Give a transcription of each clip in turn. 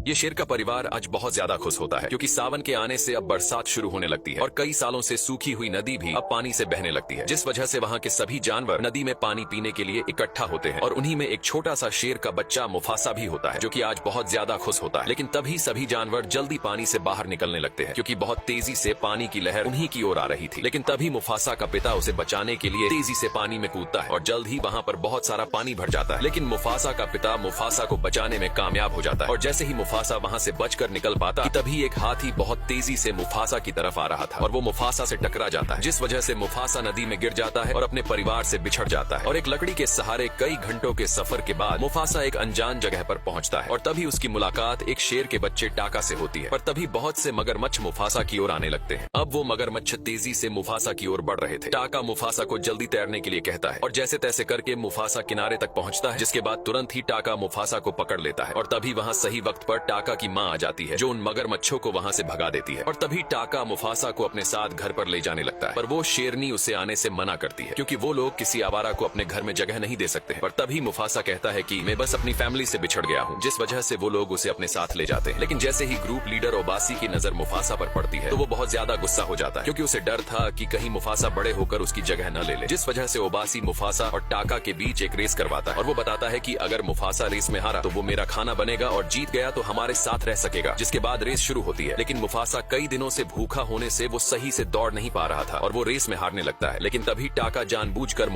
ये शेर का परिवार आज बहुत ज्यादा खुश होता है क्योंकि सावन के आने से अब बरसात शुरू होने लगती है और कई सालों से सूखी हुई नदी भी अब पानी से बहने लगती है, जिस वजह से वहाँ के सभी जानवर नदी में पानी पीने के लिए इकट्ठा होते हैं और उन्हीं में एक छोटा सा शेर का बच्चा मुफासा भी होता है जो कि आज बहुत ज्यादा खुश होता है। लेकिन तभी सभी जानवर जल्दी पानी से बाहर निकलने लगते हैं क्योंकि बहुत तेजी से पानी की लहर उन्हीं की ओर आ रही थी। लेकिन तभी मुफासा का पिता उसे बचाने के लिए तेजी से पानी में कूदता है और जल्द ही वहाँ पर बहुत सारा पानी भर जाता है। लेकिन मुफासा का पिता मुफासा को बचाने में कामयाब हो जाता है और जैसे ही मुफासा वहाँ से बचकर निकल पाता कि तभी एक हाथी बहुत तेजी से मुफासा की तरफ आ रहा था और वो मुफासा से टकरा जाता है, जिस वजह से मुफासा नदी में गिर जाता है और अपने परिवार से बिछड़ जाता है। और एक लकड़ी के सहारे कई घंटों के सफर के बाद मुफासा एक अनजान जगह पर पहुंचता है और तभी उसकी मुलाकात एक शेर के बच्चे टाका से होती है। पर तभी बहुत से मगरमच्छ मुफासा की ओर आने लगते हैं। अब वो मगरमच्छ तेजी से मुफासा की ओर बढ़ रहे थे। टाका मुफासा को जल्दी तैरने के लिए कहता है और जैसे तैसे करके मुफासा किनारे तक पहुंचता है, जिसके बाद तुरंत ही टाका मुफासा को पकड़ लेता है और तभी वहाँ सही वक्त पर टाका की माँ आ जाती है जो उन मगरमच्छों को वहाँ से भगा देती है। और तभी टाका मुफासा को अपने साथ घर पर ले जाने लगता है, पर वो शेरनी उसे आने से मना करती है क्योंकि वो लोग किसी आवारा को अपने घर में जगह नहीं दे सकते। पर तभी मुफासा कहता है कि मैं बस अपनी फैमिली से बिछड़ गया हूँ, जिस वजह से वो लोग उसे अपने साथ ले जाते हैं। लेकिन जैसे ही ग्रुप लीडर ओबासी की नजर मुफासा पर पड़ती है तो वो बहुत ज्यादा गुस्सा हो जाता है क्योंकि उसे डर था कि कहीं मुफासा बड़े होकर उसकी जगह न ले ले, जिस वजह से ओबासी मुफासा और टाका के बीच एक रेस करवाता है और वो बताता है कि अगर मुफासा रेस में हारा तो वो मेरा खाना बनेगा और जीत गया तो हमारे साथ रह सकेगा। जिसके बाद रेस शुरू होती है, लेकिन मुफासा कई दिनों से भूखा होने से वो सही से दौड़ नहीं पा रहा था और वो रेस में हारने लगता है। लेकिन तभी टाका जानबूझकर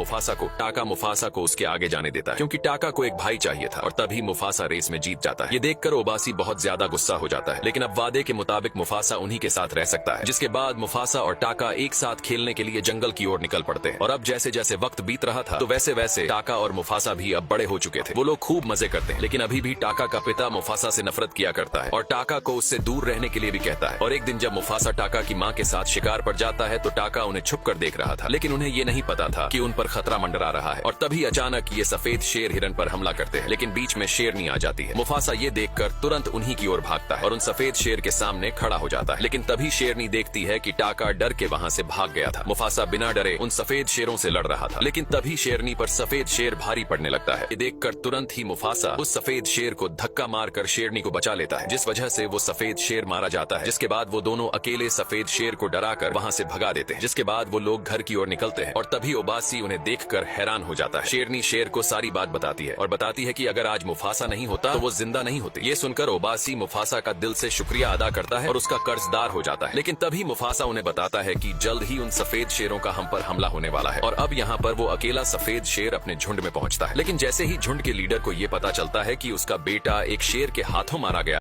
टाका मुफासा को उसके आगे जाने देता है क्योंकि टाका को एक भाई चाहिए था और तभी मुफासा रेस में जीत जाता है। ये देखकर ओबासी बहुत ज्यादा गुस्सा हो जाता है, लेकिन अब वादे के मुताबिक मुफासा उन्हीं के साथ रह सकता है। जिसके बाद मुफासा और टाका एक साथ खेलने के लिए जंगल की ओर निकल पड़ते हैं और अब जैसे जैसे वक्त बीत रहा था तो वैसे वैसे टाका और मुफासा भी अब बड़े हो चुके थे। वो लोग खूब मजे करते हैं, लेकिन अभी भी टाका का पिता मुफासा से नफरत किया करता है और टाका को उससे दूर रहने के लिए भी कहता है। और एक दिन जब मुफासा टाका की माँ के साथ शिकार पर जाता है तो टाका उन्हें छुप कर देख रहा था, लेकिन उन्हें ये नहीं पता था कि उन पर खतरा मंडरा रहा है। और तभी अचानक ये सफेद शेर हिरन पर हमला करते हैं, लेकिन बीच में शेरनी आ जाती है। मुफासा ये देखकर तुरंत उन्हीं की ओर भागता है और उन सफेद शेर के सामने खड़ा हो जाता है, लेकिन तभी शेरनी देखती है कि टाका डर के वहाँ से भाग गया था। मुफासा बिना डरे उन सफेद शेरों से लड़ रहा था, लेकिन तभी शेरनी पर सफेद शेर भारी पड़ने लगता है। ये देखकर तुरंत ही मुफासा उस सफेद शेर को धक्का मारकर शेरनी को बचा लेता है, जिस वजह से वो सफेद शेर मारा जाता है। जिसके बाद वो दोनों अकेले सफेद शेर को डराकर वहाँ से भगा देते हैं। जिसके बाद वो लोग घर की ओर निकलते हैं और तभी ओबासी उन्हें देखकर हैरान हो जाता है। शेरनी शेर को सारी बात बताती है और बताती है कि अगर आज मुफासा नहीं होता तो वो जिंदा नहीं होती। ये सुनकर ओबासी मुफासा का दिल से शुक्रिया अदा करता है और उसका कर्जदार हो जाता है। लेकिन तभी मुफासा उन्हें बताता है कि जल्द ही उन सफेद शेरों का हम पर हमला होने वाला है और अब यहाँ पर वो अकेला सफेद शेर अपने झुंड में पहुंचता है। लेकिन जैसे ही झुंड के लीडर को ये पता चलता है कि उसका बेटा एक शेर के हाथों मारा गया